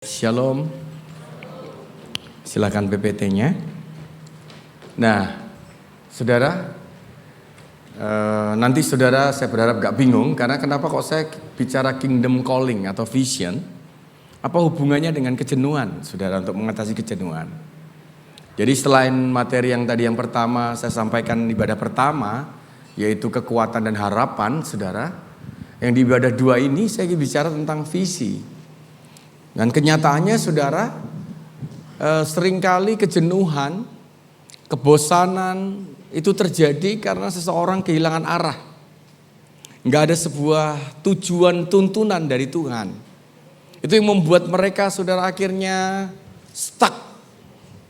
Shalom, silakan PPT-nya. Nah, saudara, nanti saudara saya berharap gak bingung karena kenapa kok saya bicara kingdom calling atau vision. Apa hubungannya dengan kejenuhan, saudara, untuk mengatasi kejenuhan. Jadi selain materi yang tadi yang pertama saya sampaikan ibadah pertama, yaitu kekuatan dan harapan, saudara. Yang di ibadah 2 ini saya bicara tentang visi. Dan kenyataannya saudara, seringkali kejenuhan, kebosanan itu terjadi karena seseorang kehilangan arah. Nggak ada sebuah tujuan tuntunan dari Tuhan. Itu yang membuat mereka saudara akhirnya stuck,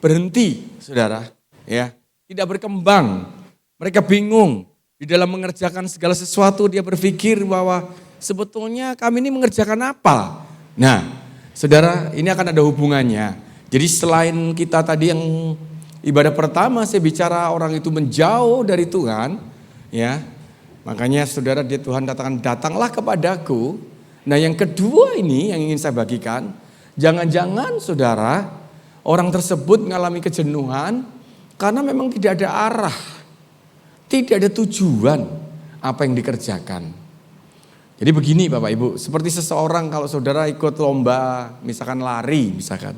berhenti saudara, ya, tidak berkembang. Mereka bingung di dalam mengerjakan segala sesuatu. Dia berpikir bahwa sebetulnya kami ini mengerjakan apa? Nah, saudara, ini akan ada hubungannya. Jadi selain kita tadi yang ibadah pertama saya bicara orang itu menjauh dari Tuhan, ya. Makanya saudara, dia Tuhan katakan datanglah kepadaku. Nah, yang kedua ini yang ingin saya bagikan, jangan-jangan saudara, orang tersebut mengalami kejenuhan karena memang tidak ada arah. Tidak ada tujuan apa yang dikerjakan. Jadi begini Bapak Ibu, seperti seseorang kalau saudara ikut lomba, misalkan lari, misalkan,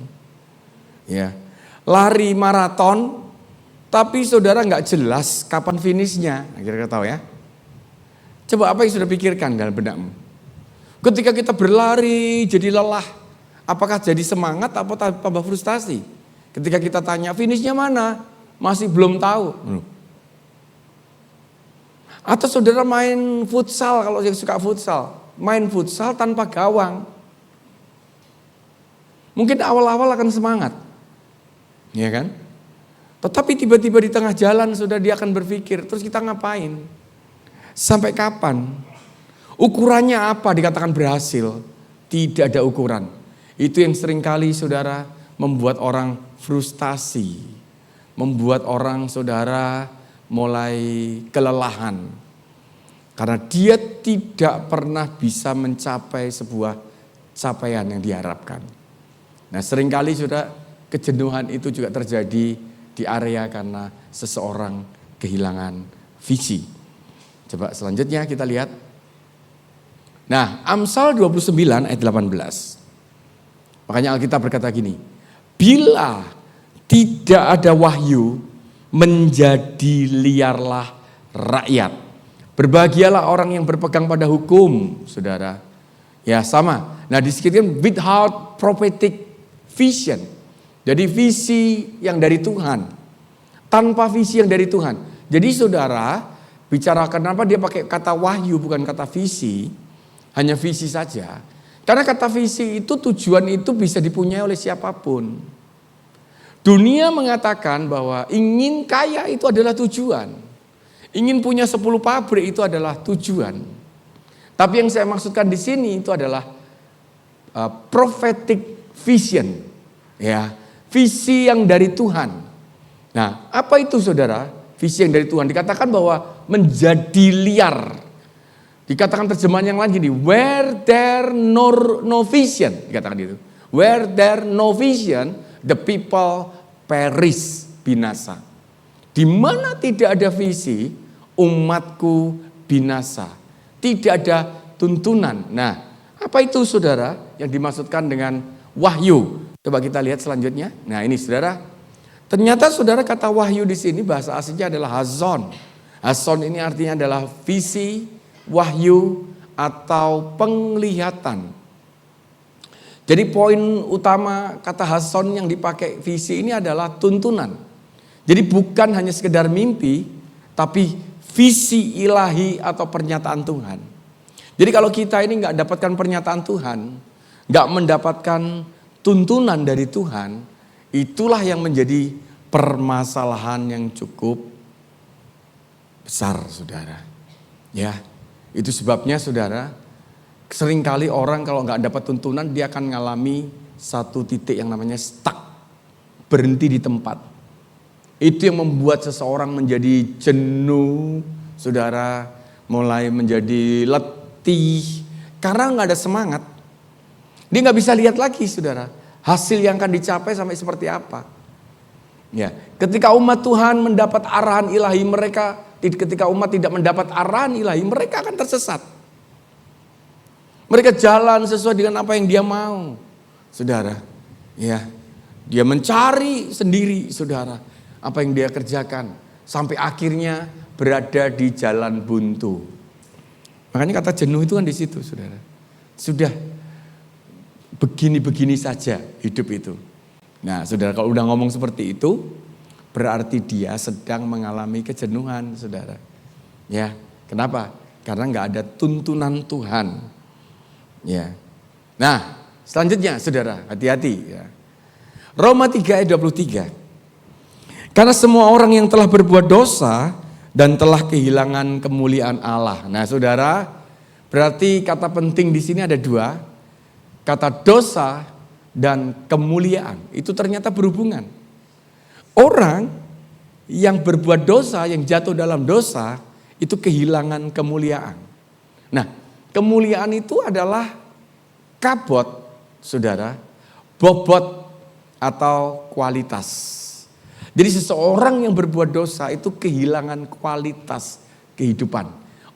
ya, lari maraton, tapi saudara nggak jelas kapan finishnya, kira-kira tahu ya? Coba apa yang sudah pikirkan dalam benakmu? Ketika kita berlari jadi lelah, apakah jadi semangat atau tambah frustasi? Ketika kita tanya finishnya mana, masih belum tahu. Atau saudara main futsal, kalau yang suka futsal, main futsal tanpa gawang. Mungkin awal-awal akan semangat, ya kan? Tetapi tiba-tiba di tengah jalan sudah dia akan berpikir, terus kita ngapain? Sampai kapan? Ukurannya apa dikatakan berhasil? Tidak ada ukuran. Itu yang seringkali saudara membuat orang frustasi, membuat orang saudara mulai kelelahan. Karena dia tidak pernah bisa mencapai sebuah capaian yang diharapkan. Nah, seringkali sudah kejenuhan itu juga terjadi di area karena seseorang kehilangan visi. Coba selanjutnya kita lihat. Nah, Amsal 29 ayat 18. Makanya Alkitab berkata gini, bila tidak ada wahyu, menjadi liarlah rakyat. Berbahagialah orang yang berpegang pada hukum, saudara. Ya sama. Nah disebutkan without prophetic vision. Jadi visi yang dari Tuhan. Tanpa visi yang dari Tuhan. Jadi saudara, bicara kenapa dia pakai kata wahyu bukan kata visi. Hanya visi saja. Karena kata visi itu tujuan itu bisa dipunyai oleh siapapun. Dunia mengatakan bahwa ingin kaya itu adalah tujuan. Ingin punya 10 pabrik itu adalah tujuan. Tapi yang saya maksudkan di sini itu adalah prophetic vision. Ya, visi yang dari Tuhan. Nah, apa itu saudara? Visi yang dari Tuhan. Dikatakan bahwa menjadi liar. Dikatakan terjemahan yang lain gini, where there no vision. Dikatakan itu. Where there no vision, the people perish, binasa. Di mana tidak ada visi, umatku binasa. Tidak ada tuntunan. Nah, apa itu saudara yang dimaksudkan dengan wahyu? Coba kita lihat selanjutnya. Nah, ini saudara. Ternyata saudara kata wahyu di sini bahasa aslinya adalah hazon. Hazon ini artinya adalah visi, wahyu atau penglihatan. Jadi poin utama kata hazon yang dipakai visi ini adalah tuntunan. Jadi bukan hanya sekedar mimpi, tapi visi ilahi atau pernyataan Tuhan. Jadi kalau kita ini nggak dapatkan pernyataan Tuhan, nggak mendapatkan tuntunan dari Tuhan, itulah yang menjadi permasalahan yang cukup besar, saudara. Ya, itu sebabnya saudara, seringkali orang kalau nggak dapat tuntunan dia akan mengalami satu titik yang namanya stuck, berhenti di tempat. Itu yang membuat seseorang menjadi jenuh, saudara, mulai menjadi letih karena nggak ada semangat. Dia nggak bisa lihat lagi, saudara. Hasil yang akan dicapai sampai seperti apa. Ya, ketika umat Tuhan mendapat arahan ilahi mereka, ketika umat tidak mendapat arahan ilahi, mereka akan tersesat. Mereka jalan sesuai dengan apa yang dia mau. Saudara, ya. Dia mencari sendiri, saudara, apa yang dia kerjakan sampai akhirnya berada di jalan buntu. Makanya kata jenuh itu kan di situ, saudara. Sudah begini-begini saja hidup itu. Nah, saudara, kalau udah ngomong seperti itu, berarti dia sedang mengalami kejenuhan, saudara. Ya, kenapa? Karena nggak ada tuntunan Tuhan. Ya. Nah, selanjutnya, saudara, hati-hati. Ya. Roma 3 ayat 23. Karena semua orang yang telah berbuat dosa dan telah kehilangan kemuliaan Allah. Nah, saudara, berarti kata penting di sini ada dua. Kata dosa dan kemuliaan itu ternyata berhubungan. Orang yang berbuat dosa, yang jatuh dalam dosa, itu kehilangan kemuliaan. Nah, kemuliaan itu adalah kabot, saudara, bobot atau kualitas. Jadi seseorang yang berbuat dosa itu kehilangan kualitas kehidupan.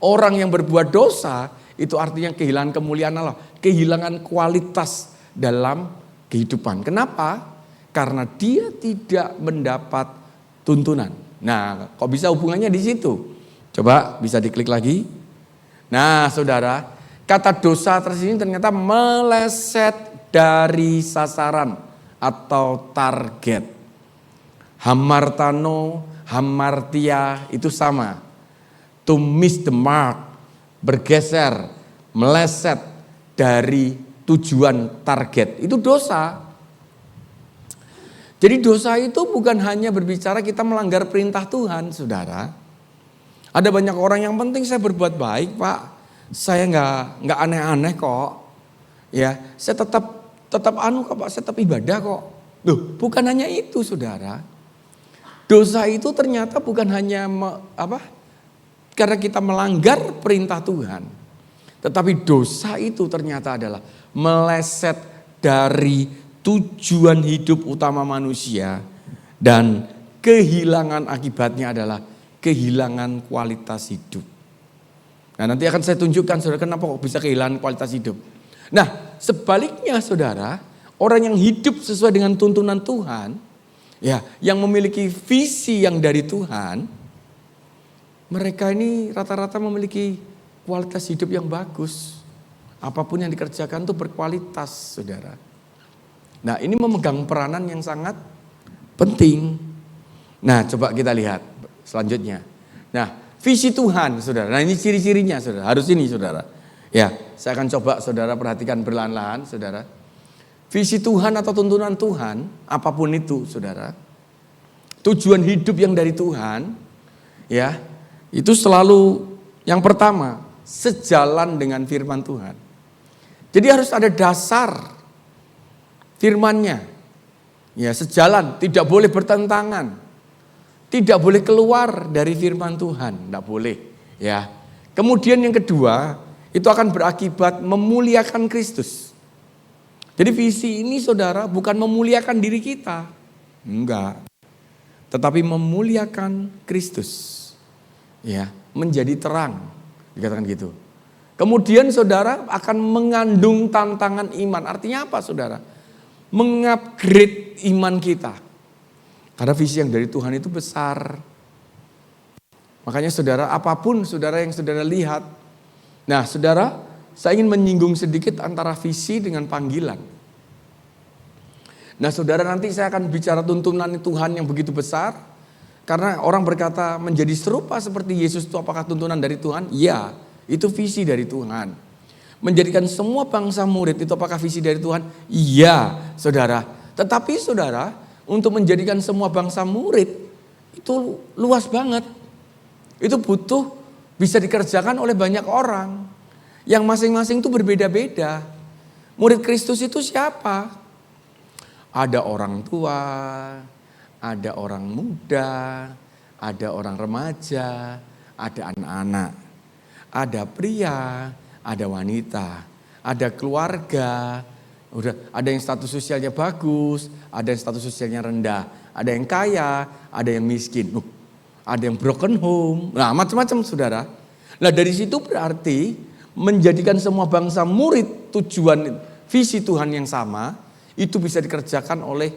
Orang yang berbuat dosa itu artinya kehilangan kemuliaan Allah, kehilangan kualitas dalam kehidupan. Kenapa? Karena dia tidak mendapat tuntunan. Nah, kok bisa hubungannya di situ? Coba bisa diklik lagi. Nah, saudara, kata dosa tersini ternyata meleset dari sasaran atau target. Hamartano, hamartia itu sama. To miss the mark, bergeser, meleset dari tujuan target. Itu dosa. Jadi dosa itu bukan hanya berbicara kita melanggar perintah Tuhan, saudara. Ada banyak orang yang penting saya berbuat baik, Pak. Saya nggak aneh-aneh kok. Ya, saya tetap anu kok, Pak. Saya tetap ibadah kok. Loh, bukan hanya itu, saudara. Dosa itu ternyata bukan hanya karena kita melanggar perintah Tuhan. Tetapi dosa itu ternyata adalah meleset dari tujuan hidup utama manusia. Dan kehilangan akibatnya adalah kehilangan kualitas hidup. Nah, nanti akan saya tunjukkan, saudara, kenapa kok bisa kehilangan kualitas hidup. Nah, sebaliknya, saudara, orang yang hidup sesuai dengan tuntunan Tuhan, ya, yang memiliki visi yang dari Tuhan, mereka ini rata-rata memiliki kualitas hidup yang bagus. Apapun yang dikerjakan itu berkualitas, saudara. Nah, ini memegang peranan yang sangat penting. Nah, coba kita lihat selanjutnya. Nah, visi Tuhan, saudara. Nah, ini ciri-cirinya, saudara. Harus ini, saudara. Ya, saya akan coba saudara perhatikan perlahan-lahan, saudara. Visi Tuhan atau tuntunan Tuhan, apapun itu, saudara. Tujuan hidup yang dari Tuhan, ya, itu selalu yang pertama, sejalan dengan firman Tuhan. Jadi harus ada dasar firman-Nya. Ya, sejalan, tidak boleh bertentangan. Tidak boleh keluar dari firman Tuhan, tidak boleh, ya. Kemudian yang kedua, itu akan berakibat memuliakan Kristus. Jadi visi ini, saudara, bukan memuliakan diri kita. Enggak. Tetapi memuliakan Kristus. Ya, menjadi terang. Dikatakan gitu. Kemudian, saudara, akan mengandung tantangan iman. Artinya apa, saudara? Mengupgrade iman kita. Karena visi yang dari Tuhan itu besar. Makanya, saudara, apapun saudara yang saudara lihat. Nah, saudara, saya ingin menyinggung sedikit antara visi dengan panggilan. Nah, saudara, nanti saya akan bicara tuntunan Tuhan yang begitu besar. Karena orang berkata menjadi serupa seperti Yesus itu apakah tuntunan dari Tuhan? Ya, itu visi dari Tuhan. Menjadikan semua bangsa murid itu apakah visi dari Tuhan? Iya, saudara. Tetapi, saudara, untuk menjadikan semua bangsa murid itu luas banget. Itu butuh bisa dikerjakan oleh banyak orang. Yang masing-masing itu berbeda-beda. Murid Kristus itu siapa? Ada orang tua, ada orang muda, ada orang remaja, ada anak-anak. Ada pria, ada wanita, ada keluarga, Udah ada yang status sosialnya bagus, ada yang status sosialnya rendah, ada yang kaya, ada yang miskin, ada yang broken home, nah macam-macam saudara. Nah dari situ berarti menjadikan semua bangsa murid tujuan visi Tuhan yang sama, itu bisa dikerjakan oleh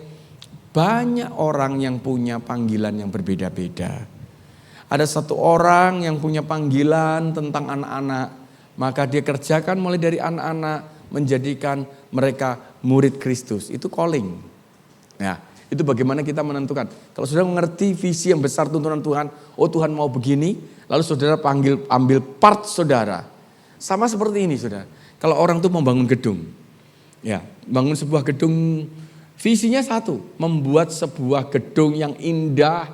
banyak orang yang punya panggilan yang berbeda-beda. Ada satu orang yang punya panggilan tentang anak-anak, maka dia kerjakan mulai dari anak-anak, menjadikan mereka murid Kristus. Itu calling. Ya, itu bagaimana kita menentukan. Kalau saudara mengerti visi yang besar tuntunan Tuhan, oh Tuhan mau begini, lalu saudara ambil part saudara. Sama seperti ini saudara. Kalau orang tuh membangun gedung, ya, bangun sebuah gedung, visinya satu, membuat sebuah gedung yang indah,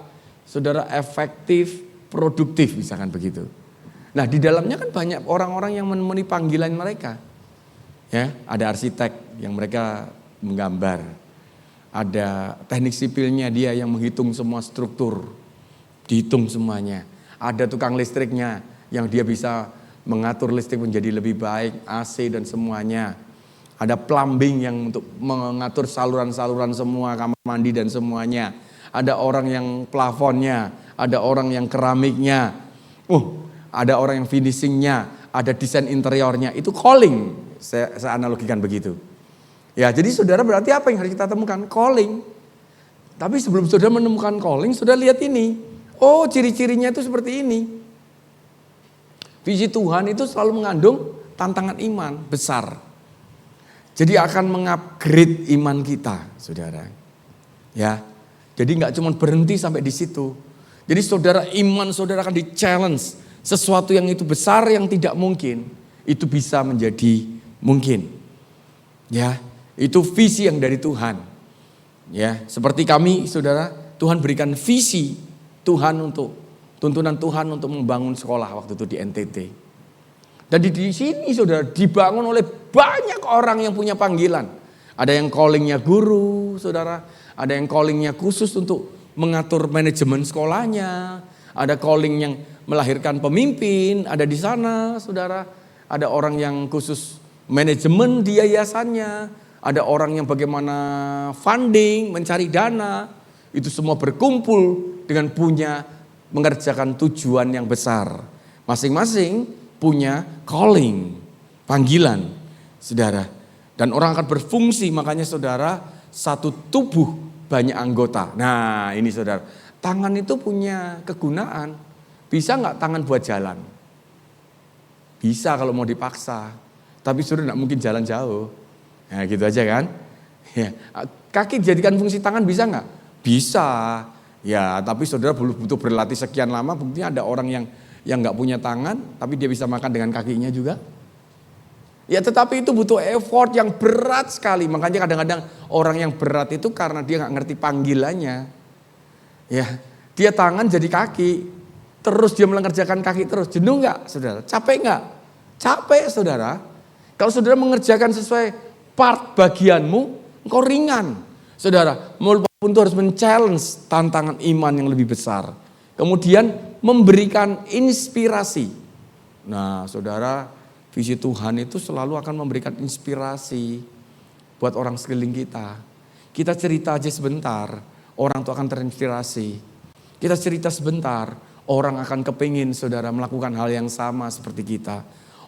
saudara, efektif, produktif, misalkan begitu. Nah di dalamnya kan banyak orang-orang yang memenuhi panggilan mereka. Ya, ada arsitek yang mereka menggambar, ada teknik sipilnya dia yang menghitung semua struktur, dihitung semuanya. Ada tukang listriknya yang dia bisa mengatur listrik menjadi lebih baik, AC dan semuanya. Ada plumbing yang untuk mengatur saluran-saluran semua, kamar mandi dan semuanya. Ada orang yang plafonnya, ada orang yang keramiknya, ada orang yang finishingnya, ada desain interiornya. Itu calling. Saya analogikan begitu. Ya, jadi saudara berarti apa yang harus kita temukan? Calling. Tapi sebelum saudara menemukan calling, saudara lihat ini. Oh, ciri-cirinya itu seperti ini. Visi Tuhan itu selalu mengandung tantangan iman besar. Jadi akan mengupgrade iman kita, saudara. Ya, jadi nggak cuma berhenti sampai di situ. Jadi saudara, iman saudara akan di-challenge. Sesuatu yang itu besar yang tidak mungkin, itu bisa menjadi mungkin. Ya, itu visi yang dari Tuhan. Ya, seperti kami saudara, Tuhan berikan visi Tuhan untuk tuntunan Tuhan untuk membangun sekolah waktu itu di NTT. Dan di sini saudara dibangun oleh banyak orang yang punya panggilan. Ada yang callingnya guru, saudara. Ada yang callingnya khusus untuk mengatur manajemen sekolahnya. Ada calling yang melahirkan pemimpin, ada di sana, saudara. Ada orang yang khusus manajemen di yayasannya. Ada orang yang bagaimana funding, mencari dana. Itu semua berkumpul dengan punya mengerjakan tujuan yang besar. Masing-masing punya calling, panggilan, saudara. Dan orang akan berfungsi, makanya saudara, satu tubuh banyak anggota. Nah ini saudara, tangan itu punya kegunaan. Bisa nggak tangan buat jalan? Bisa kalau mau dipaksa. Tapi saudara nggak mungkin jalan jauh. Nah gitu aja kan. Ya. Kaki dijadikan fungsi tangan bisa nggak? Bisa. Ya tapi saudara butuh berlatih sekian lama. Buktinya ada orang yang nggak punya tangan, tapi dia bisa makan dengan kakinya juga. Ya tetapi itu butuh effort yang berat sekali. Makanya kadang-kadang orang yang berat itu karena dia nggak ngerti panggilannya. Ya, dia tangan jadi kaki, terus dia mengerjakan kaki terus. Jenuh nggak, saudara? Capek nggak? Capek, saudara. Kalau saudara mengerjakan sesuai part bagianmu, engkau ringan, saudara. Walaupun itu harus men-challenge tantangan iman yang lebih besar. Kemudian memberikan inspirasi. Nah, saudara, visi Tuhan itu selalu akan memberikan inspirasi buat orang sekeliling kita. Kita cerita aja sebentar, orang itu akan terinspirasi. Kita cerita sebentar, orang akan kepingin saudara melakukan hal yang sama seperti kita.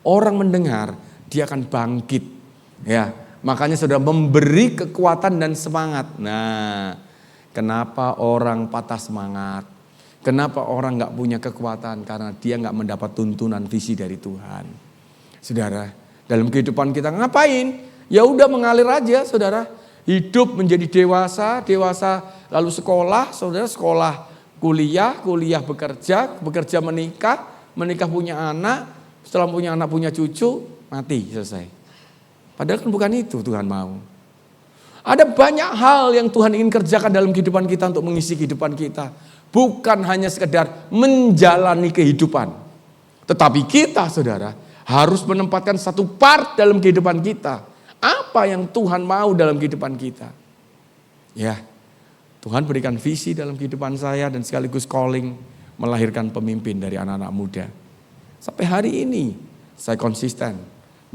Orang mendengar, dia akan bangkit. Ya, makanya saudara memberi kekuatan dan semangat. Nah, kenapa orang patah semangat? Kenapa orang gak punya kekuatan? Karena dia gak mendapat tuntunan visi dari Tuhan. Saudara, dalam kehidupan kita ngapain? Ya udah mengalir aja, saudara. Hidup menjadi dewasa lalu sekolah, saudara, sekolah, kuliah bekerja menikah punya anak, setelah punya anak punya cucu, mati, selesai. Padahal kan bukan itu Tuhan mau. Ada banyak hal yang Tuhan ingin kerjakan dalam kehidupan kita untuk mengisi kehidupan kita. Bukan hanya sekedar menjalani kehidupan. Tetapi kita, saudara, harus menempatkan satu part dalam kehidupan kita. Apa yang Tuhan mau dalam kehidupan kita. Ya, Tuhan berikan visi dalam kehidupan saya dan sekaligus calling melahirkan pemimpin dari anak-anak muda. Sampai hari ini saya konsisten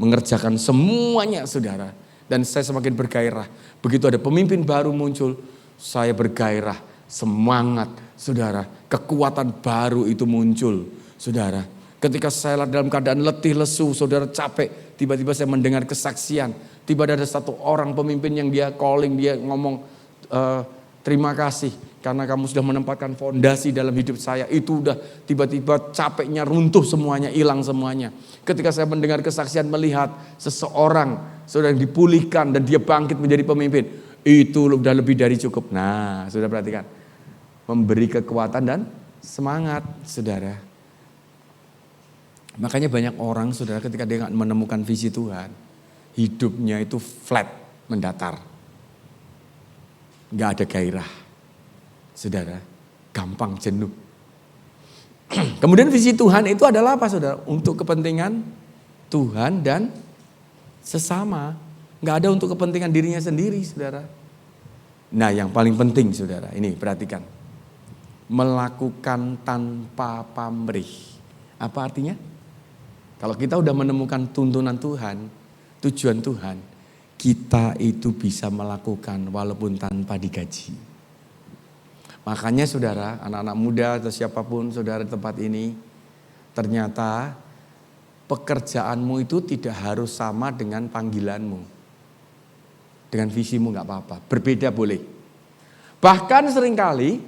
mengerjakan semuanya, saudara. Dan saya semakin bergairah. Begitu ada pemimpin baru muncul, saya bergairah, semangat, saudara. Kekuatan baru itu muncul, saudara. Ketika saya dalam keadaan letih, lesu, saudara capek, tiba-tiba saya mendengar kesaksian. Tiba-tiba ada satu orang pemimpin yang dia calling, dia ngomong, terima kasih karena kamu sudah menempatkan fondasi dalam hidup saya. Itu udah tiba-tiba capeknya runtuh semuanya, hilang semuanya. Ketika saya mendengar kesaksian, melihat seseorang sudah dipulihkan dan dia bangkit menjadi pemimpin, itu udah lebih dari cukup. Nah, sudah perhatikan, memberi kekuatan dan semangat, saudara. Makanya banyak orang, saudara, ketika dia nggak menemukan visi Tuhan, hidupnya itu flat, mendatar. Nggak ada gairah, saudara, gampang jenuh. Kemudian visi Tuhan itu adalah apa, saudara? Untuk kepentingan Tuhan dan sesama. Nggak ada untuk kepentingan dirinya sendiri, saudara. Nah, yang paling penting, saudara, ini perhatikan. Melakukan tanpa pamrih. Apa artinya? Kalau kita udah menemukan tuntunan Tuhan, tujuan Tuhan, kita itu bisa melakukan walaupun tanpa digaji. Makanya saudara, anak-anak muda atau siapapun saudara di tempat ini, ternyata pekerjaanmu itu tidak harus sama dengan panggilanmu. Dengan visimu gak apa-apa, berbeda boleh. Bahkan seringkali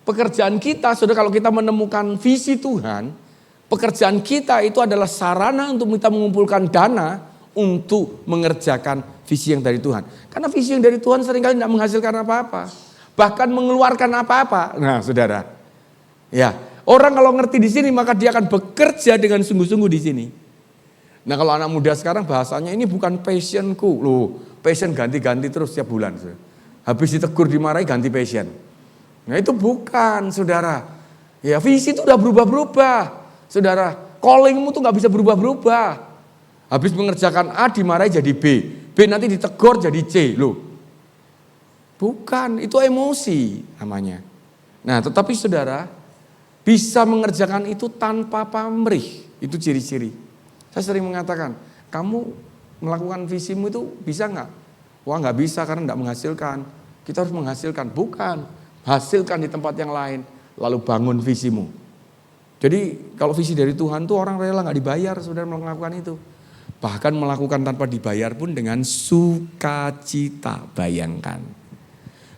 pekerjaan kita, saudara, kalau kita menemukan visi Tuhan, pekerjaan kita itu adalah sarana untuk kita mengumpulkan dana untuk mengerjakan visi yang dari Tuhan. Karena visi yang dari Tuhan seringkali tidak menghasilkan apa-apa. Bahkan mengeluarkan apa-apa. Nah, saudara. Ya, orang kalau ngerti di sini maka dia akan bekerja dengan sungguh-sungguh di sini. Nah, kalau anak muda sekarang bahasanya ini bukan passionku. Loh, passion ganti-ganti terus setiap bulan. Saudara. Habis ditegur dimarahi ganti passion. Nah, itu bukan, saudara. Ya, visi itu udah berubah-berubah. Saudara, callingmu tuh gak bisa berubah-berubah. Habis mengerjakan A dimarahi jadi B. B nanti ditegur jadi C. Loh. Bukan, itu emosi namanya. Nah, tetapi saudara bisa mengerjakan itu tanpa pamrih. Itu ciri-ciri. Saya sering mengatakan, kamu melakukan visimu itu bisa gak? Wah, gak bisa karena gak menghasilkan. Kita harus menghasilkan. Bukan, hasilkan di tempat yang lain. Lalu bangun visimu. Jadi kalau visi dari Tuhan tuh orang rela gak dibayar saudara melakukan itu. Bahkan melakukan tanpa dibayar pun dengan sukacita, bayangkan.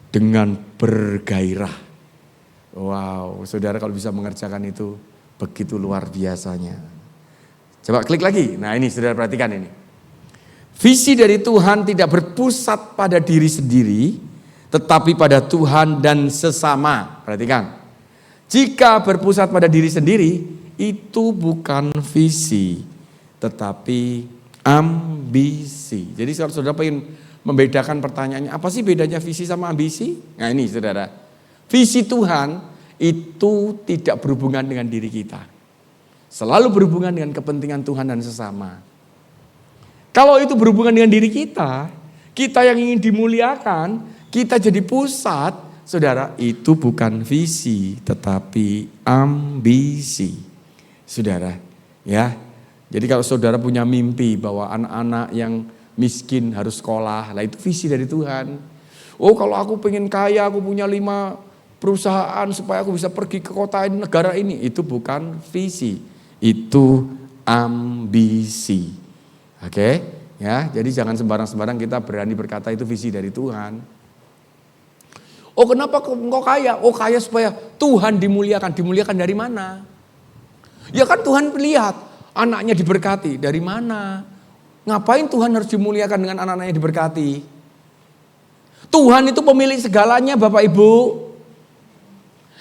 Dengan bergairah. Wow, saudara kalau bisa mengerjakan itu begitu luar biasanya. Coba klik lagi, nah ini saudara perhatikan ini. Visi dari Tuhan tidak berpusat pada diri sendiri, tetapi pada Tuhan dan sesama. Perhatikan, jika berpusat pada diri sendiri, itu bukan visi, tetapi ambisi. Jadi kalau saudara pengen membedakan pertanyaannya, apa sih bedanya visi sama ambisi? Nah ini saudara, visi Tuhan itu tidak berhubungan dengan diri kita. Selalu berhubungan dengan kepentingan Tuhan dan sesama. Kalau itu berhubungan dengan diri kita yang ingin dimuliakan, kita jadi pusat, saudara, itu bukan visi tetapi ambisi. Saudara, ya. Jadi kalau saudara punya mimpi bahwa anak-anak yang miskin harus sekolah, lah itu visi dari Tuhan. Oh kalau aku pengen kaya, aku punya 5 perusahaan supaya aku bisa pergi ke kota ini, negara ini. Itu bukan visi, itu ambisi. Oke, ya. Jadi jangan sembarang-sembarang kita berani berkata itu visi dari Tuhan. Oh kenapa engkau kaya? Oh kaya supaya Tuhan dimuliakan. Dimuliakan dari mana? Ya kan Tuhan lihat. Anaknya diberkati, dari mana? Ngapain Tuhan harus dimuliakan dengan anak-anaknya diberkati? Tuhan itu pemilik segalanya Bapak Ibu.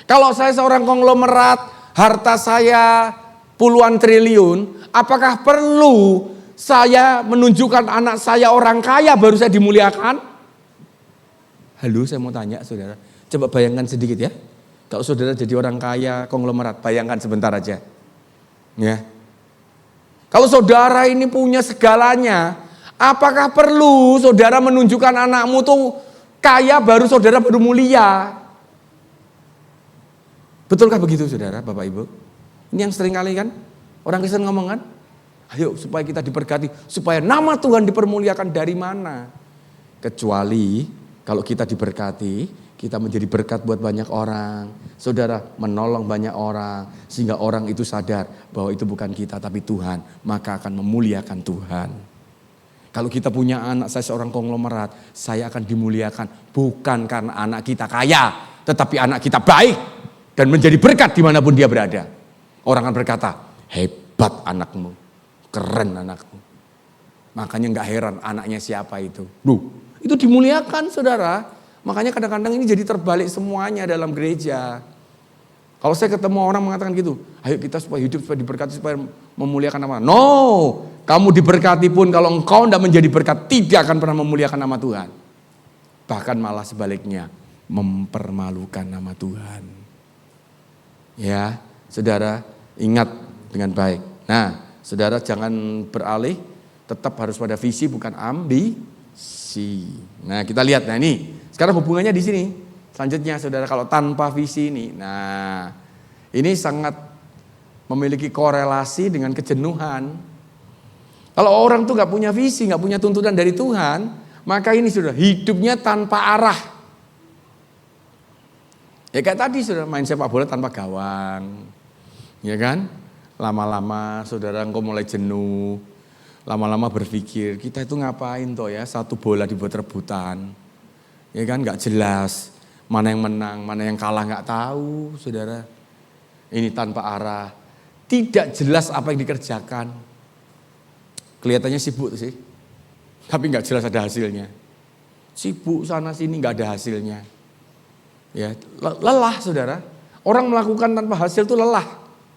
Kalau saya seorang konglomerat, harta saya puluhan triliun, apakah perlu saya menunjukkan anak saya orang kaya baru saya dimuliakan? Halo, saya mau tanya saudara, coba bayangkan sedikit ya. Kalau saudara jadi orang kaya konglomerat, bayangkan sebentar aja. Ya. Kalau saudara ini punya segalanya, apakah perlu saudara menunjukkan anakmu tuh kaya baru saudara baru mulia? Betulkah begitu saudara, Bapak Ibu? Ini yang sering kali kan orang Kristen ngomong kan, ayo supaya kita diberkati, supaya nama Tuhan dipermuliakan dari mana? Kecuali kalau kita diberkati, kita menjadi berkat buat banyak orang. Saudara, menolong banyak orang. Sehingga orang itu sadar bahwa itu bukan kita tapi Tuhan. Maka akan memuliakan Tuhan. Kalau kita punya anak, saya seorang konglomerat, saya akan dimuliakan. Bukan karena anak kita kaya, tetapi anak kita baik. Dan menjadi berkat dimanapun dia berada. Orang akan berkata, hebat anakmu, keren anakmu. Makanya gak heran anaknya siapa itu. Itu dimuliakan saudara. Makanya kadang-kadang ini jadi terbalik semuanya dalam gereja. Kalau saya ketemu orang mengatakan gitu, ayo kita supaya hidup, supaya diberkati, supaya memuliakan nama. No, kamu diberkati pun kalau engkau tidak menjadi berkat, tidak akan pernah memuliakan nama Tuhan. Bahkan malah sebaliknya, mempermalukan nama Tuhan. Ya, saudara ingat dengan baik. Nah, saudara jangan beralih, tetap harus pada visi bukan ambisi. Nah kita lihat, nah ini sekarang hubungannya di sini. Selanjutnya saudara, kalau tanpa visi ini, nah ini sangat memiliki korelasi dengan kejenuhan. Kalau orang tuh gak punya visi, gak punya tuntunan dari Tuhan, maka ini sudah hidupnya tanpa arah. Ya kayak tadi sudah main sepak bola tanpa gawang, ya kan? Lama-lama saudara engkau mulai jenuh. Lama-lama berpikir, kita itu ngapain toh ya, satu bola dibuat rebutan. Ya kan, gak jelas. Mana yang menang, mana yang kalah gak tahu, saudara. Ini tanpa arah. Tidak jelas apa yang dikerjakan. Kelihatannya sibuk sih. Tapi gak jelas ada hasilnya. Sibuk sana sini gak ada hasilnya. Ya, lelah saudara. Orang melakukan tanpa hasil itu lelah.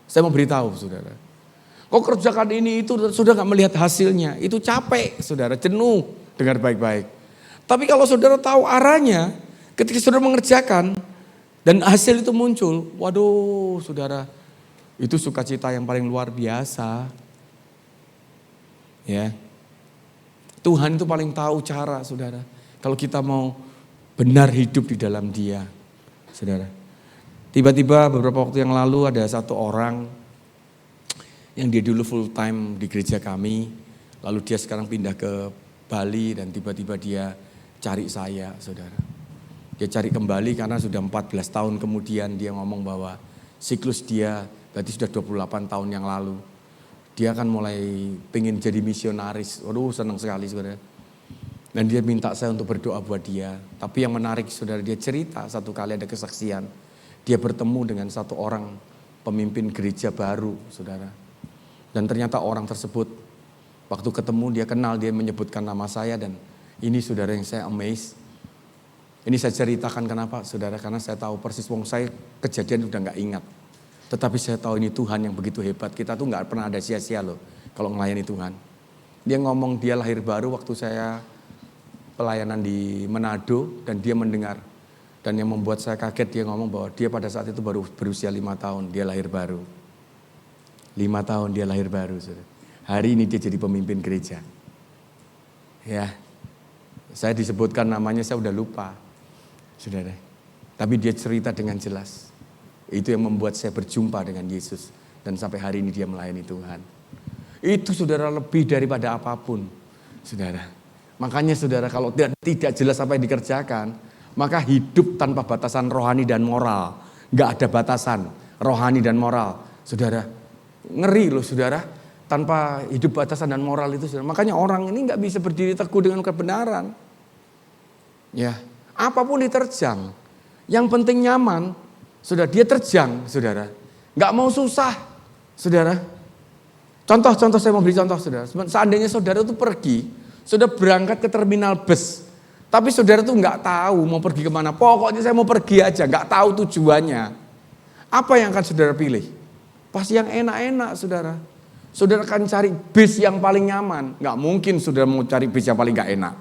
Saya mau beritahu saudara. Kau kerjakan ini itu sudah gak melihat hasilnya. Itu capek saudara, jenuh. Dengar baik-baik. Tapi kalau saudara tahu arahnya, ketika saudara mengerjakan dan hasil itu muncul. Waduh saudara, itu sukacita yang paling luar biasa. Ya, Tuhan itu paling tahu cara saudara. Kalau kita mau benar hidup di dalam Dia. Saudara, tiba-tiba beberapa waktu yang lalu ada satu orang yang dia dulu full time di gereja kami, lalu dia sekarang pindah ke Bali dan tiba-tiba dia cari saya, saudara. Dia cari kembali karena sudah 14 tahun kemudian dia ngomong bahwa siklus dia berarti sudah 28 tahun yang lalu. Dia akan mulai pengen jadi misionaris. Waduh senang sekali saudara. Dan dia minta saya untuk berdoa buat dia. Tapi yang menarik saudara, dia cerita satu kali ada kesaksian. Dia bertemu dengan satu orang pemimpin gereja baru saudara. Dan ternyata orang tersebut waktu ketemu dia kenal, dia menyebutkan nama saya dan ini saudara yang saya amazed. Ini saya ceritakan kenapa saudara, karena saya tahu persis wong saya kejadian udah gak ingat. Tetapi saya tahu ini Tuhan yang begitu hebat. Kita tuh gak pernah ada sia-sia loh kalau melayani Tuhan. Dia ngomong dia lahir baru waktu saya pelayanan di Manado dan dia mendengar. Dan yang membuat saya kaget dia ngomong bahwa dia pada saat itu baru berusia 5 tahun dia lahir baru. 5 tahun dia lahir baru. Saudara. Hari ini dia jadi pemimpin gereja. Ya, saya disebutkan namanya saya udah lupa. Saudara. Tapi dia cerita dengan jelas. Itu yang membuat saya berjumpa dengan Yesus. Dan sampai hari ini dia melayani Tuhan. Itu saudara lebih daripada apapun. Saudara. Makanya saudara kalau tidak jelas apa yang dikerjakan. Maka hidup tanpa batasan rohani dan moral. Gak ada batasan rohani dan moral. Saudara. Ngeri loh saudara, tanpa hidup batasan dan moral itu saudara. Makanya orang ini gak bisa berdiri teguh dengan kebenaran. Ya, apapun diterjang. Yang penting nyaman, saudara, dia terjang saudara. Gak mau susah saudara. Contoh saya mau beri contoh saudara. Seandainya saudara itu pergi, saudara berangkat ke terminal bus. Tapi saudara tuh gak tahu mau pergi kemana. Pokoknya saya mau pergi aja, gak tahu tujuannya. Apa yang akan saudara pilih? Pasti yang enak-enak saudara. Saudara akan cari bis yang paling nyaman. Gak mungkin saudara mau cari bis yang paling gak enak.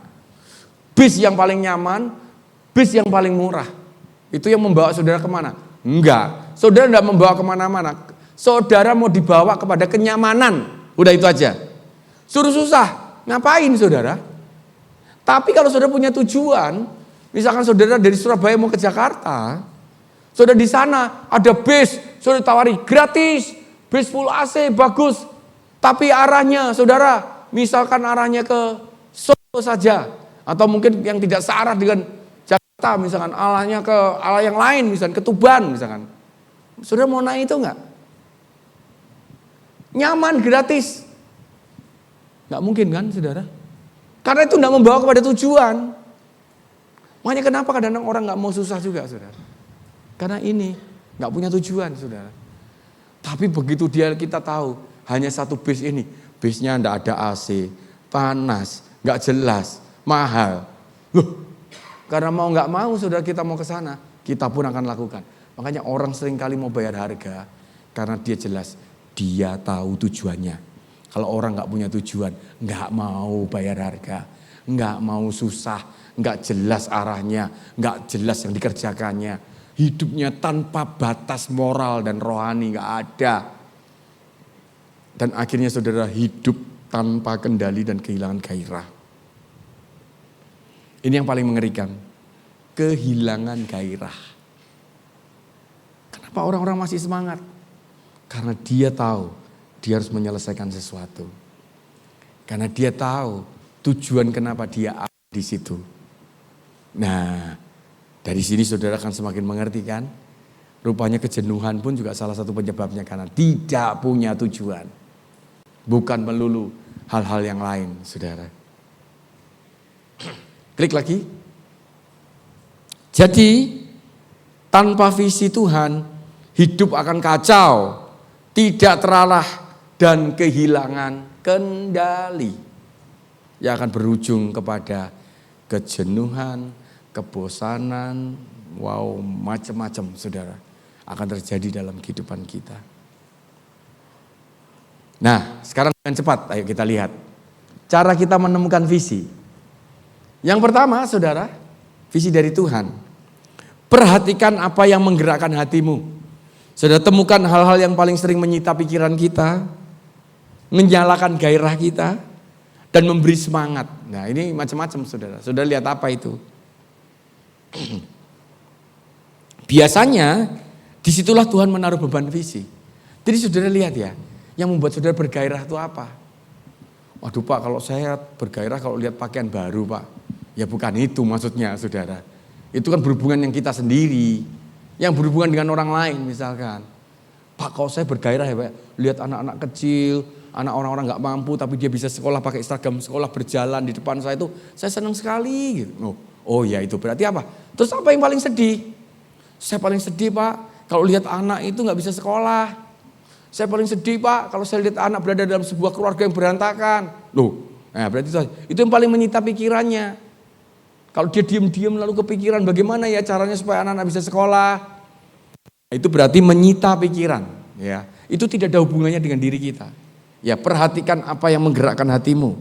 Bis yang paling nyaman, bis yang paling murah. Itu yang membawa saudara kemana? Enggak. Saudara enggak membawa kemana-mana. Saudara mau dibawa kepada kenyamanan. Udah itu aja. Suruh susah. Ngapain saudara? Tapi kalau saudara punya tujuan. Misalkan saudara dari Surabaya mau ke Jakarta. Saudara di sana ada bis, saudara tawari gratis, bis full AC bagus. Tapi arahnya saudara, misalkan arahnya ke Solo saja, Atau mungkin yang tidak searah dengan Jakarta misalkan, Allahnya ke Allah yang lain misalkan, ke Tuban misalkan. Saudara mau naik itu enggak? Nyaman, gratis. Enggak mungkin kan saudara? Karena itu enggak membawa kepada tujuan. Makanya kenapa kadang-kadang orang enggak mau susah juga saudara? Karena ini enggak punya tujuan saudara. Tapi begitu kita tahu hanya satu bis ini, bisnya enggak ada AC, panas, enggak jelas, mahal. Loh, karena mau enggak mau saudara kita mau ke sana, kita pun akan lakukan. Makanya orang sering kali mau bayar harga karena dia jelas, dia tahu tujuannya. Kalau orang enggak punya tujuan, enggak mau bayar harga, enggak mau susah, enggak jelas arahnya, enggak jelas yang dikerjakannya. Hidupnya tanpa batas moral dan rohani enggak ada. Dan akhirnya saudara hidup tanpa kendali dan kehilangan gairah. Ini yang paling mengerikan. Kehilangan gairah. Kenapa orang-orang masih semangat? Karena dia tahu dia harus menyelesaikan sesuatu. Karena dia tahu tujuan kenapa dia ada di situ. Nah, dari sini saudara akan semakin mengerti kan? Rupanya kejenuhan pun juga salah satu penyebabnya karena tidak punya tujuan. Bukan melulu hal-hal yang lain, saudara. Klik lagi. Jadi, tanpa visi Tuhan, hidup akan kacau, tidak terarah, dan kehilangan kendali. Yang akan berujung kepada kejenuhan, kebosanan, macam-macam saudara. Akan terjadi dalam kehidupan kita. Nah, sekarang dengan cepat, ayo kita lihat. Cara kita menemukan visi. Yang pertama, saudara, visi dari Tuhan. Perhatikan apa yang menggerakkan hatimu. Saudara temukan hal-hal yang paling sering menyita pikiran kita, menyalakan gairah kita, dan memberi semangat. Nah ini macam-macam saudara. Saudara lihat apa itu? Biasanya disitulah Tuhan menaruh beban visi. Jadi saudara lihat ya, yang membuat saudara bergairah itu apa? Waduh Pak, kalau saya bergairah kalau lihat pakaian baru Pak. Ya bukan itu maksudnya saudara. Itu kan berhubungan yang kita sendiri. Yang berhubungan dengan orang lain misalkan. Pak kalau saya bergairah ya Pak. Lihat anak-anak kecil, anak orang-orang gak mampu tapi dia bisa sekolah pakai seragam sekolah berjalan di depan saya itu. Saya senang sekali gitu. Oh ya itu berarti apa? Terus apa yang paling sedih? Saya paling sedih Pak kalau lihat anak itu gak bisa sekolah. Saya paling sedih Pak kalau saya lihat anak berada dalam sebuah keluarga yang berantakan. Nah berarti itu yang paling menyita pikirannya. Kalau dia diam-diam lalu kepikiran bagaimana ya caranya supaya anak-anak bisa sekolah. Itu berarti menyita pikiran. Ya, itu tidak ada hubungannya dengan diri kita. Ya perhatikan apa yang menggerakkan hatimu.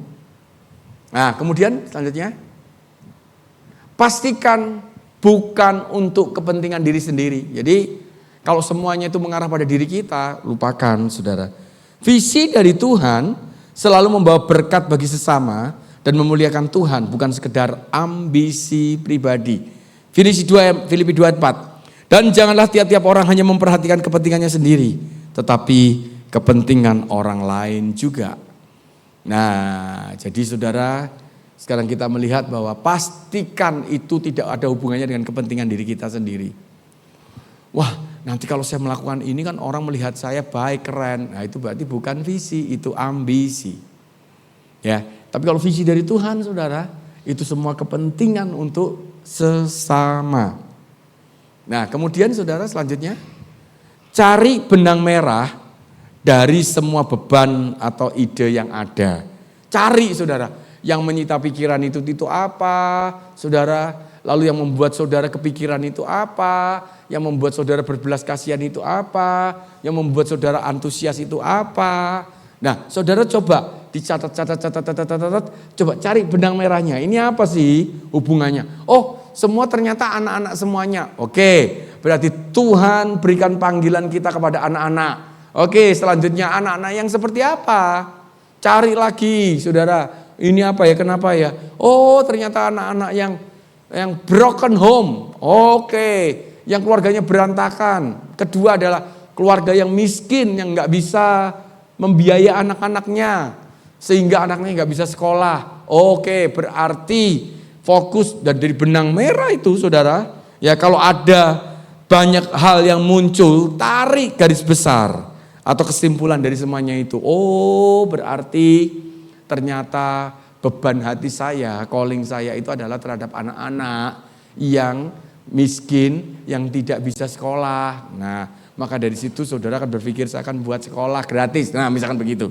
Nah kemudian selanjutnya. Pastikan bukan untuk kepentingan diri sendiri. Jadi kalau semuanya itu mengarah pada diri kita, lupakan saudara. Visi dari Tuhan selalu membawa berkat bagi sesama dan memuliakan Tuhan, bukan sekedar ambisi pribadi. Filipi 2 ayat 4. Dan janganlah tiap-tiap orang hanya memperhatikan kepentingannya sendiri, tetapi kepentingan orang lain juga. Nah, jadi saudara, sekarang kita melihat bahwa pastikan itu tidak ada hubungannya dengan kepentingan diri kita sendiri. Wah, nanti kalau saya melakukan ini kan orang melihat saya baik, keren. Nah, itu berarti bukan visi, itu ambisi. Ya, tapi kalau visi dari Tuhan, saudara, itu semua kepentingan untuk sesama. Nah, kemudian saudara selanjutnya, cari benang merah dari semua beban atau ide yang ada. Cari saudara, yang menyita pikiran itu apa, saudara. Lalu yang membuat saudara kepikiran itu apa, yang membuat saudara berbelas kasihan itu apa, yang membuat saudara antusias itu apa. Nah, saudara coba dicatat, coba cari benang merahnya. Ini apa sih hubungannya? Oh, semua ternyata anak-anak semuanya. Oke, berarti Tuhan berikan panggilan kita kepada anak-anak. Oke, selanjutnya anak-anak yang seperti apa? Cari lagi, saudara. Ini apa ya? Kenapa ya? Oh, ternyata anak-anak yang broken home. Oke, yang keluarganya berantakan. Kedua adalah keluarga yang miskin yang nggak bisa membiayai anak-anaknya sehingga anaknya nggak bisa sekolah. Oke, berarti fokus dan dari benang merah itu saudara, ya kalau ada banyak hal yang muncul, tarik garis besar atau kesimpulan dari semuanya itu. Oh, berarti ternyata beban hati saya, calling saya itu adalah terhadap anak-anak yang miskin, yang tidak bisa sekolah. Nah, maka dari situ saudara akan berpikir saya akan buat sekolah gratis. Nah, misalkan begitu.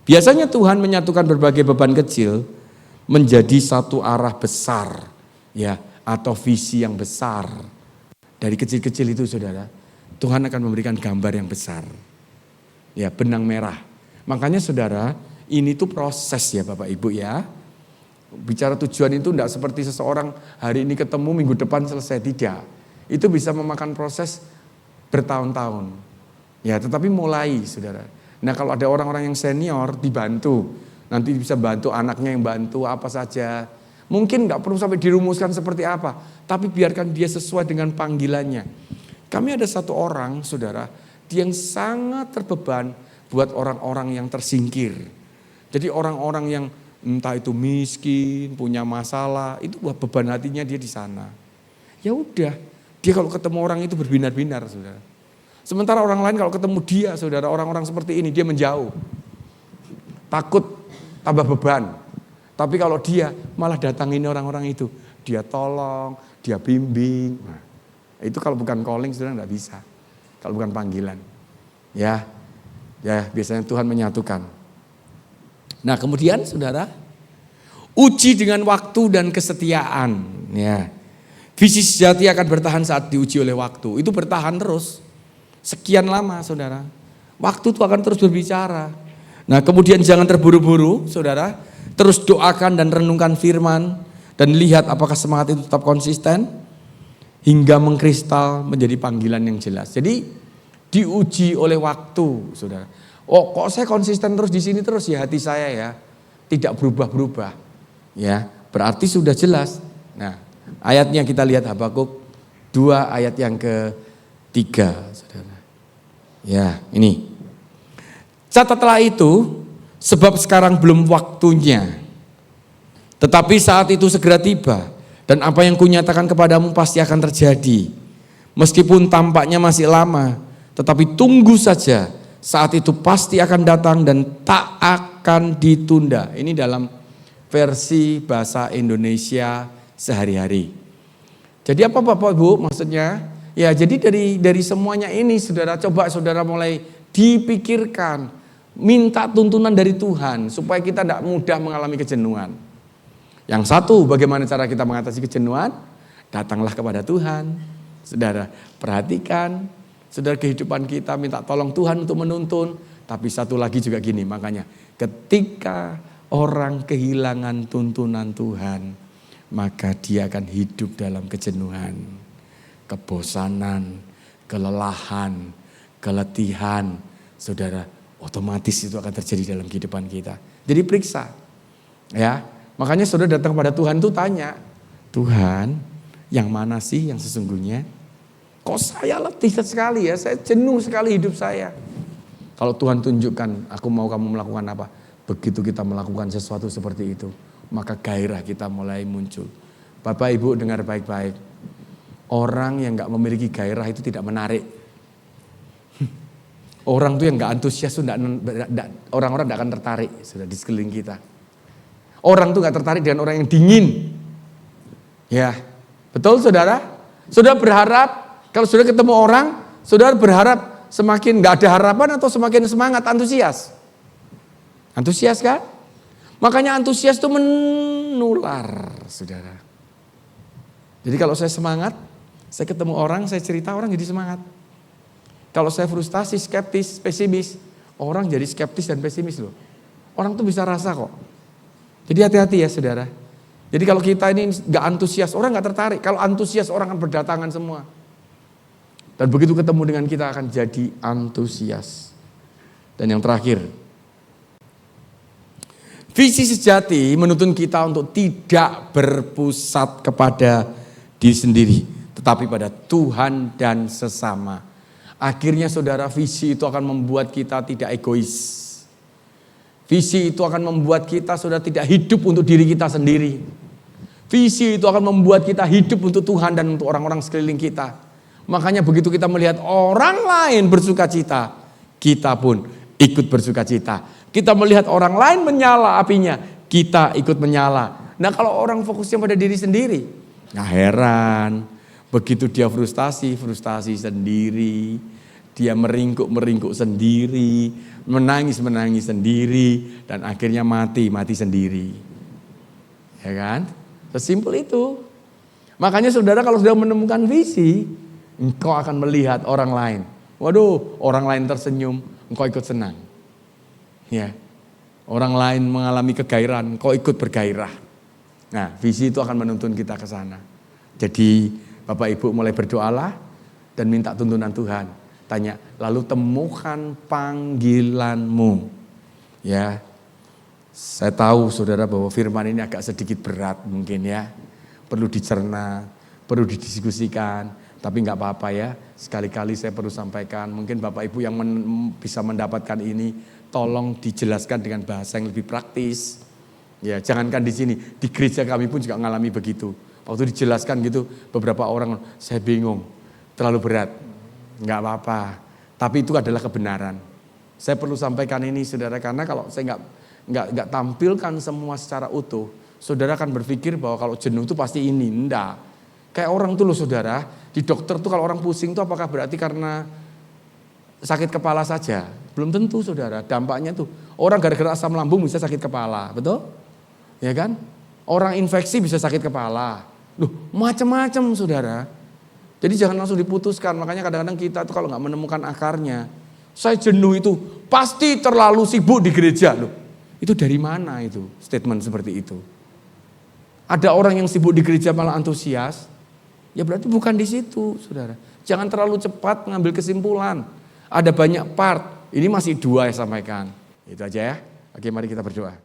Biasanya Tuhan menyatukan berbagai beban kecil menjadi satu arah besar, ya, atau visi yang besar. Dari kecil-kecil itu saudara, Tuhan akan memberikan gambar yang besar. Ya, benang merah. Makanya saudara, ini tuh proses ya Bapak Ibu ya. Bicara tujuan itu tidak seperti seseorang hari ini ketemu minggu depan selesai, tidak. Itu bisa memakan proses bertahun-tahun. Ya, tetapi mulai saudara. Nah, kalau ada orang-orang yang senior dibantu, nanti bisa bantu anaknya yang bantu apa saja. Mungkin nggak perlu sampai dirumuskan seperti apa, tapi biarkan dia sesuai dengan panggilannya. Kami ada satu orang, saudara, dia yang sangat terbeban buat orang-orang yang tersingkir. Jadi orang-orang yang entah itu miskin, punya masalah, itu beban hatinya dia di sana. Ya udah, dia kalau ketemu orang itu berbinar-binar, saudara. Sementara orang lain kalau ketemu dia, saudara, orang-orang seperti ini, dia menjauh. Takut tambah beban. Tapi kalau dia malah datangin orang-orang itu, dia tolong, dia bimbing. Nah, itu kalau bukan calling saudara nggak bisa. Kalau bukan panggilan. Ya biasanya Tuhan menyatukan. Nah kemudian saudara, uji dengan waktu dan kesetiaan. Ya, visi sejati akan bertahan saat diuji oleh waktu. Itu bertahan terus. Sekian lama saudara. Waktu itu akan terus berbicara. Nah kemudian jangan terburu-buru saudara. Terus doakan dan renungkan firman dan lihat apakah semangat itu tetap konsisten hingga mengkristal menjadi panggilan yang jelas. Jadi diuji oleh waktu, saudara. Oh, kok saya konsisten terus di sini terus ya hati saya ya, tidak berubah-berubah. Ya, berarti sudah jelas. Nah, ayatnya kita lihat Habakuk 2 ayat yang ke-3, saudara. Ya, ini. Catatlah itu. Sebab sekarang belum waktunya. Tetapi saat itu segera tiba. Dan apa yang kunyatakan kepadamu pasti akan terjadi. Meskipun tampaknya masih lama. Tetapi tunggu saja. Saat itu pasti akan datang dan tak akan ditunda. Ini dalam versi bahasa Indonesia sehari-hari. Jadi apa Bapak Ibu maksudnya? Ya jadi dari semuanya ini saudara, coba saudara mulai dipikirkan. Minta tuntunan dari Tuhan supaya kita tidak mudah mengalami kejenuhan. Yang satu, bagaimana cara kita mengatasi kejenuhan? Datanglah kepada Tuhan. Saudara, perhatikan. Saudara, kehidupan kita minta tolong Tuhan untuk menuntun. Tapi satu lagi juga gini, makanya ketika orang kehilangan tuntunan Tuhan, maka dia akan hidup dalam kejenuhan, kebosanan, kelelahan, keletihan. Saudara, otomatis itu akan terjadi dalam kehidupan kita. Jadi periksa. Ya, makanya saudara datang kepada Tuhan itu tanya, Tuhan, yang mana sih yang sesungguhnya? Kok saya letih sekali ya, saya jenuh sekali hidup saya. Kalau Tuhan tunjukkan, aku mau kamu melakukan apa? Begitu kita melakukan sesuatu seperti itu, maka gairah kita mulai muncul. Bapak Ibu dengar baik-baik. Orang yang gak memiliki gairah itu tidak menarik. Orang tuh yang gak antusias, orang-orang gak akan tertarik sudah di sekeliling kita. Orang tuh gak tertarik dengan orang yang dingin. Ya, betul saudara? Saudara berharap, kalau saudara ketemu orang, saudara berharap semakin gak ada harapan atau semakin semangat, antusias? Antusias kan? Makanya antusias itu menular, saudara. Jadi kalau saya semangat, saya ketemu orang, saya cerita, orang jadi semangat. Kalau saya frustasi, skeptis, pesimis, orang jadi skeptis dan pesimis loh. Orang tuh bisa rasa kok. Jadi hati-hati ya saudara. Jadi kalau kita ini gak antusias, orang gak tertarik. Kalau antusias orang akan berdatangan semua. Dan begitu ketemu dengan kita akan jadi antusias. Dan yang terakhir, visi sejati menuntun kita untuk tidak berpusat kepada diri sendiri, tetapi pada Tuhan dan sesama. Akhirnya saudara, visi itu akan membuat kita tidak egois. Visi itu akan membuat kita saudara tidak hidup untuk diri kita sendiri. Visi itu akan membuat kita hidup untuk Tuhan dan untuk orang-orang sekeliling kita. Makanya begitu kita melihat orang lain bersuka cita, kita pun ikut bersuka cita. Kita melihat orang lain menyala apinya, kita ikut menyala. Nah kalau orang fokusnya pada diri sendiri, nggak heran. Begitu dia frustasi sendiri. Dia meringkuk sendiri, menangis sendiri, dan akhirnya mati sendiri. Ya kan? Sesimpel itu. Makanya saudara kalau sudah menemukan visi, engkau akan melihat orang lain. Waduh, orang lain tersenyum, engkau ikut senang. Ya. Orang lain mengalami kegairahan, engkau ikut bergairah. Nah, visi itu akan menuntun kita ke sana. Jadi, Bapak Ibu mulai berdoalah dan minta tuntunan Tuhan. Tanya, lalu temukan panggilanmu. Ya, saya tahu saudara bahwa firman ini agak sedikit berat mungkin ya. Perlu dicerna, perlu didiskusikan. Tapi nggak apa-apa ya, sekali-kali saya perlu sampaikan. Mungkin Bapak Ibu yang bisa mendapatkan ini, tolong dijelaskan dengan bahasa yang lebih praktis. Ya, jangankan di sini, di gereja kami pun juga mengalami begitu. Waktu dijelaskan gitu, beberapa orang, saya bingung, terlalu berat. Enggak apa-apa, tapi itu adalah kebenaran. Saya perlu sampaikan ini saudara, karena kalau saya enggak tampilkan semua secara utuh, saudara akan berpikir bahwa kalau jenuh itu pasti ini. Enggak. Kayak orang tuh loh saudara, di dokter tuh kalau orang pusing tuh apakah berarti karena sakit kepala saja? Belum tentu saudara, dampaknya tuh orang gara-gara asam lambung bisa sakit kepala, betul? Ya kan? Orang infeksi bisa sakit kepala. Loh, macam-macam saudara. Jadi jangan langsung diputuskan. Makanya kadang-kadang kita tuh kalau nggak menemukan akarnya, saya jenuh itu pasti terlalu sibuk di gereja. Loh, itu dari mana itu statement seperti itu? Ada orang yang sibuk di gereja malah antusias, ya berarti bukan di situ, saudara. Jangan terlalu cepat mengambil kesimpulan. Ada banyak part. Ini masih 2 yang sampaikan. Itu aja ya. Oke, mari kita berdoa.